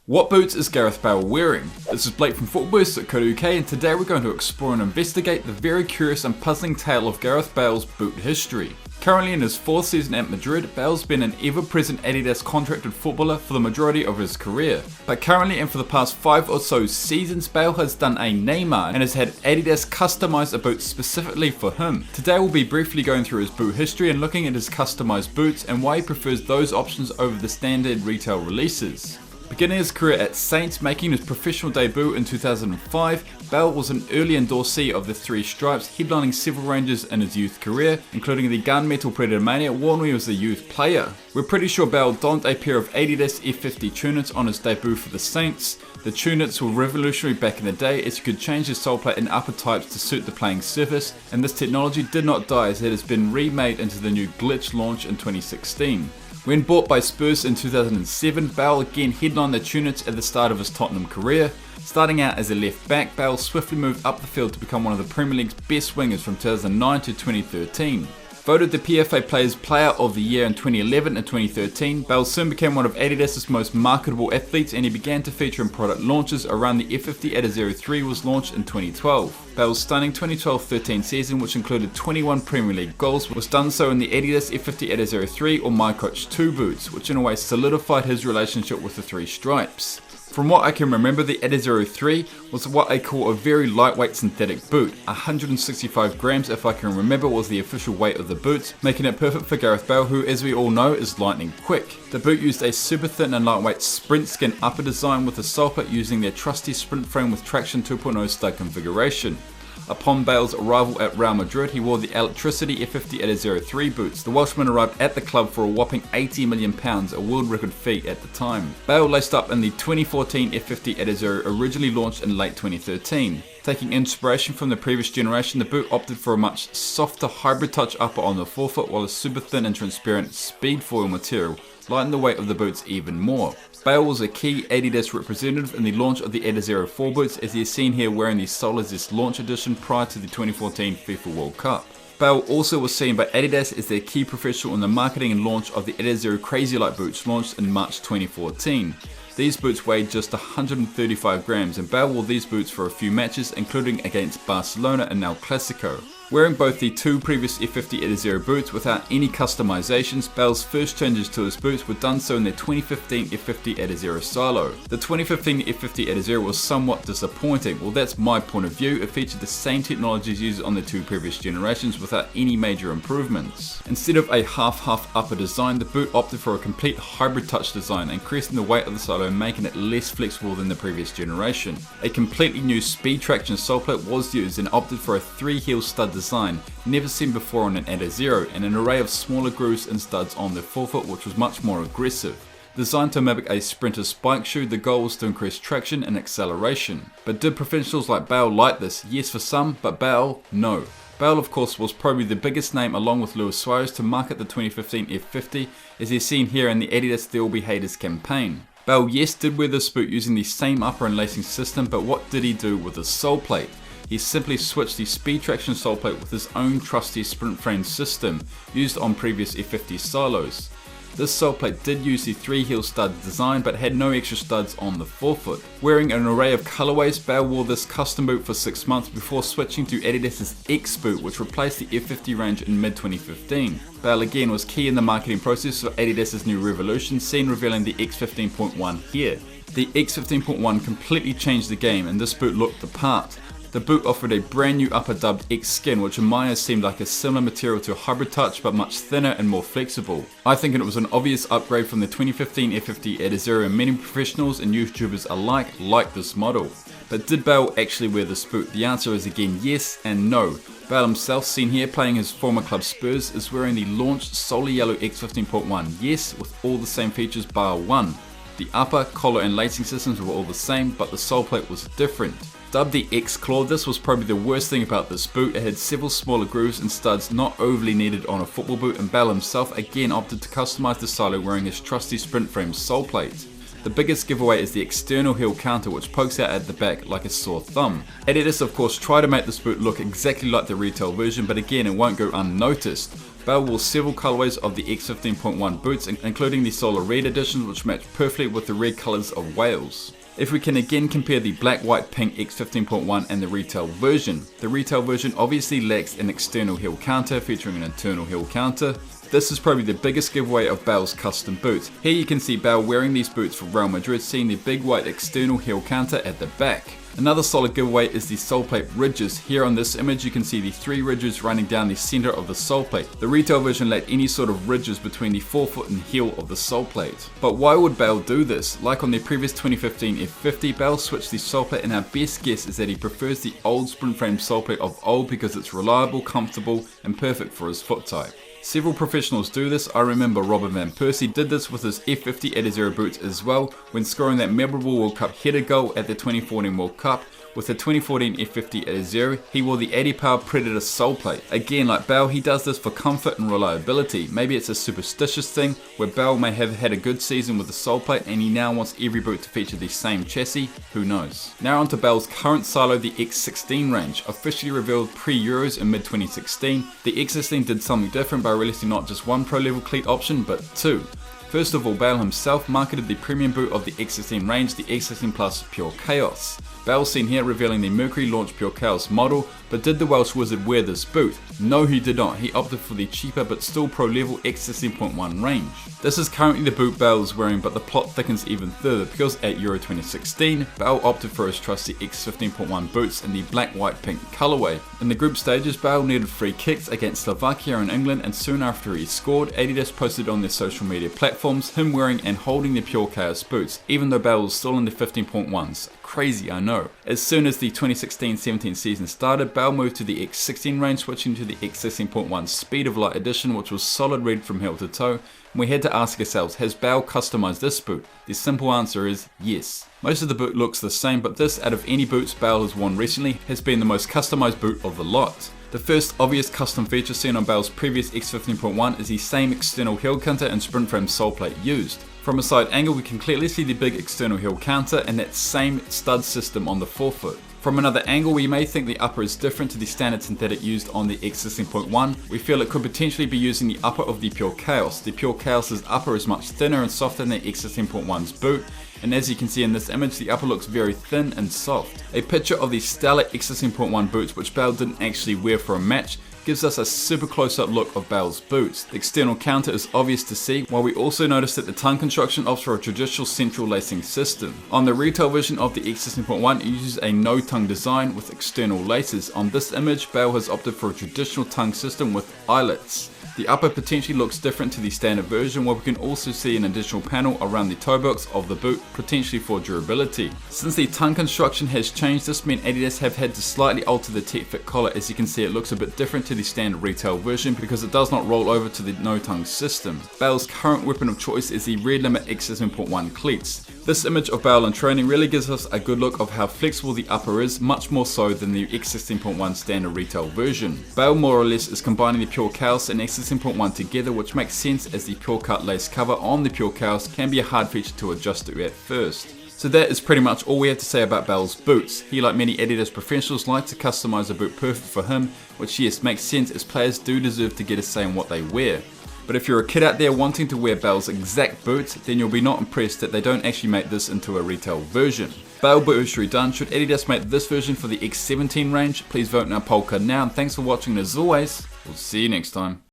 What boots is Gareth Bale wearing? This is Blake from footballboost.co.uk, and today we're going to explore and investigate the very curious and puzzling tale of Gareth Bale's boot history. Currently in his 4th season at Madrid, Bale's been an ever-present Adidas contracted footballer for the majority of his career. But currently and for the past 5 or so seasons, Bale has done a Neymar and has had Adidas customise a boot specifically for him. Today we'll be briefly going through his boot history and looking at his customised boots and why he prefers those options over the standard retail releases. Beginning his career at Saints, making his professional debut in 2005, Bale was an early endorsee of the three stripes, headlining several ranges in his youth career, including the Gunmetal Predator Mania worn when he was a youth player. We're pretty sure Bale donned a pair of adidas F50 tunics on his debut for the Saints. The tunics were revolutionary back in the day, as you could change the sole plate and upper types to suit the playing surface, and this technology did not die as it has been remade into the new Glitch launch in 2016. When bought by Spurs in 2007, Bale again headlined the tunics at the start of his Tottenham career. Starting out as a left back, Bale swiftly moved up the field to become one of the Premier League's best wingers from 2009 to 2013. Voted the PFA Players Player of the Year in 2011 and 2013, Bale soon became one of Adidas' most marketable athletes, and he began to feature in product launches around the F50 Adidas 03 was launched in 2012. Bale's stunning 2012-13 season, which included 21 Premier League goals, was done so in the Adidas F50 Adidas 03 or My Coach 2 boots, which in a way solidified his relationship with the three stripes. From what I can remember, the Adidas 03 was what I call a very lightweight synthetic boot. 165 grams, if I can remember, was the official weight of the boots, making it perfect for Gareth Bale, who, as we all know, is lightning quick. The boot used a super thin and lightweight sprint skin upper design with a sole plate using their trusty sprint frame with traction 2.0 stud configuration. Upon Bale's arrival at Real Madrid, he wore the Electricity F50 Adidas 03 boots. The Welshman arrived at the club for a whopping £80 million, a world record fee at the time. Bale laced up in the 2014 F50 Adidas, originally launched in late 2013. Taking inspiration from the previous generation, the boot opted for a much softer hybrid touch upper on the forefoot, while a super thin and transparent speed foil material lightened the weight of the boots even more. Bale was a key Adidas representative in the launch of the Adidas 04 boots, as he is seen here wearing the Solazes launch edition prior to the 2014 FIFA World Cup. Bale also was seen by Adidas as their key professional in the marketing and launch of the Adidas Crazy Light boots launched in March 2014. These boots weighed just 135 grams, and Bale wore these boots for a few matches, including against Barcelona in El Clasico. Wearing both the two previous F50 Adidas boots without any customizations, Bale's first changes to his boots were done so in the 2015 F50 Adidas Silo. The 2015 F50 Adidas was somewhat disappointing. Well, that's my point of view. It featured the same technologies used on the two previous generations without any major improvements. Instead of a half-half upper design, the boot opted for a complete hybrid touch design, increasing the weight of the silo and making it less flexible than the previous generation. A completely new speed traction sole plate was used and opted for a 3-heel stud design, never seen before on an Adidas, and an array of smaller grooves and studs on the forefoot, which was much more aggressive. Designed to mimic a sprinter spike shoe, the goal was to increase traction and acceleration. But did professionals like Bale like this? Yes for some, but Bale, no. Bale, of course, was probably the biggest name along with Luis Suarez to market the 2015 F50, as is seen here in the Adidas There Will Be Haters campaign. Bale, yes, did wear this boot using the same upper and lacing system, but what did he do with his sole plate? He simply switched the speed traction sole plate with his own trusty sprint frame system used on previous F50 silos. This sole plate did use the 3-heel stud design, but had no extra studs on the forefoot. Wearing an array of colorways, Bale wore this custom boot for 6 months before switching to Adidas' X boot, which replaced the F50 range in mid-2015. Bale again was key in the marketing process for Adidas' new revolution, seen revealing the X15.1 here. The X15.1 completely changed the game, and this boot looked the part. The boot offered a brand new upper dubbed X skin, which in my eyes seemed like a similar material to a hybrid touch, but much thinner and more flexible. I think it was an obvious upgrade from the 2015 F50 Adidas, and many professionals and YouTubers alike liked this model. But did Bale actually wear this boot? The answer is again yes and no. Bale himself, seen here playing his former club Spurs, is wearing the launched solely yellow X15.1, yes, with all the same features bar one. The upper, collar and lacing systems were all the same, but the sole plate was different. Dubbed the X-Claw, this was probably the worst thing about this boot. It had several smaller grooves and studs not overly needed on a football boot, and Bale himself again opted to customise the silo wearing his trusty sprint frame sole plate. The biggest giveaway is the external heel counter, which pokes out at the back like a sore thumb. Adidas of course tried to make this boot look exactly like the retail version, but again it won't go unnoticed. Bale wore several colorways of the X15.1 boots, including the solar red editions, which match perfectly with the red colors of Wales. If we can again compare the black, white, pink X15.1 and the retail version obviously lacks an external heel counter featuring an internal heel counter. This is probably the biggest giveaway of Bale's custom boots. Here you can see Bale wearing these boots for Real Madrid, seeing the big white external heel counter at the back. Another solid giveaway is the sole plate ridges. Here on this image you can see the 3 ridges running down the center of the sole plate. The retail version lacked any sort of ridges between the forefoot and heel of the sole plate. But why would Bale do this? Like on the previous 2015 F50, Bale switched the sole plate, and our best guess is that he prefers the old sprint frame sole plate of old because it's reliable, comfortable and perfect for his foot type. Several professionals do this. I remember Robert Van Persie did this with his F50 Adizero boots as well when scoring that memorable World Cup header goal at the 2014 World Cup. With the 2014 F50 Adizero, he wore the Adipower Predator sole plate. Again, like Bale, he does this for comfort and reliability. Maybe it's a superstitious thing where Bale may have had a good season with the sole plate and he now wants every boot to feature the same chassis. Who knows? Now onto Bale's current silo, the X16 range. Officially revealed pre-Euros in mid-2016, the X16 did something different by releasing not just one pro level cleat option, but 2. First of all, Bale himself marketed the premium boot of the X16 range, the X16 Plus Pure Chaos. Bale seen here revealing the Mercury Launch Pure Chaos model, but did the Welsh Wizard wear this boot? No, he did not. He opted for the cheaper but still pro level X16.1 range. This is currently the boot Bale is wearing, but the plot thickens even further because at Euro 2016, Bale opted for his trusty X15.1 boots in the black, white, pink colorway. In the group stages, Bale needed free kicks against Slovakia and England, and soon after he scored, adidas posted on their social media platforms him wearing and holding the Pure Chaos boots, even though Bale was still in the 15.1s. Crazy, I know. As soon as the 2016-17 season started, Bale moved to the X16 range, switching to the X16.1 Speed of Light edition, which was solid red from heel to toe. And we had to ask ourselves, has Bale customized this boot? The simple answer is yes. Most of the boot looks the same, but this, out of any boots Bale has worn recently, has been the most customized boot of the lot. The first obvious custom feature seen on Bale's previous X15.1 is the same external heel counter and sprint frame sole plate used. From a side angle we can clearly see the big external heel counter and that same stud system on the forefoot. From another angle we may think the upper is different to the standard synthetic used on the X16.1. We feel it could potentially be using the upper of the Pure Chaos. The Pure Chaos's upper is much thinner and softer than the X16.1's boot, and as you can see in this image, the upper looks very thin and soft. A picture of the stellar X16.1 boots, which Bale didn't actually wear for a match, gives us a super close-up look of Bale's boots. The external counter is obvious to see, while we also notice that the tongue construction opts for a traditional central lacing system. On the retail version of the X16.1, it uses a no-tongue design with external laces. On this image, Bale has opted for a traditional tongue system with eyelets. The upper potentially looks different to the standard version, where we can also see an additional panel around the toe box of the boot, potentially for durability. Since the tongue construction has changed, this meant adidas have had to slightly alter the Tech-Fit collar. As you can see, it looks a bit different to the standard retail version because it does not roll over to the no-tongue system. Bale's current weapon of choice is the Red Limit X16.1 cleats. This image of Bale in training really gives us a good look of how flexible the upper is, much more so than the X16.1 standard retail version. Bale more or less is combining the Pure Chaos and X16.1 together, which makes sense as the Pure Cut lace cover on the Pure Chaos can be a hard feature to adjust to at first. So that is pretty much all we have to say about Bale's boots. He, like many adidas professionals, likes to customize a boot perfect for him, which yes, makes sense as players do deserve to get a say in what they wear. But if you're a kid out there wanting to wear Bale's exact boots, then you'll be not impressed that they don't actually make this into a retail version. Bale boot history done. Should adidas make this version for the X17 range? Please vote in our poll card now, and thanks for watching, and as always, we'll see you next time.